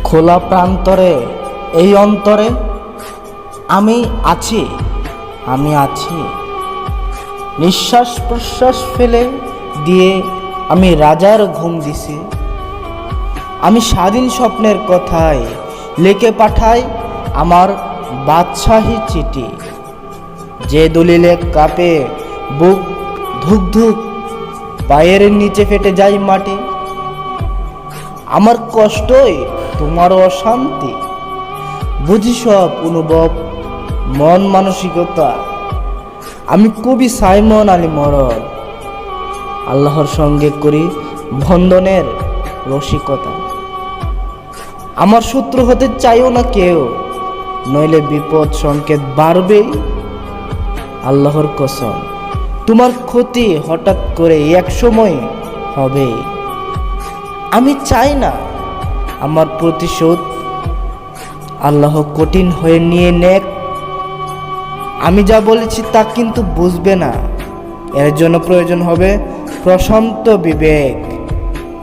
খোলা প্রান্তরে এই অন্তরে আমি আছি, আমি আছি। নিঃশ্বাস প্রশ্বাস ফেলে দিয়ে আমি রাজার ঘুম দিছি। আমি স্বাধীন স্বপ্নের কথায় লিখে পাঠাই আমার বাদশাহী চিঠি। যে দলিলে কাঁপে বুক ধুক ধুক, পায়ের নিচে ফেটে যায় মাটি। আমার কষ্টই তোমার অশান্তি, বুঝি সব অনুভব মন মানসিকতা। আমি কবি সাইমন আলী মরদ, আল্লাহর সঙ্গে করি বন্ধনের রসিকতা। আমার শত্রু হতে চাইও না কেউ, নইলে বিপদ সংকেত বাড়বেই। আল্লাহর কসম, তোমার ক্ষতি হঠাৎ করে এক সময় হবে। আমি চাই না আমার প্রতিশোধ আল্লাহ কঠিন হয়ে নিয়ে নেক। আমি যা বলেছি তা কিন্তু বুঝবে না, এর জন্য প্রয়োজন হবে প্রশান্ত বিবেক।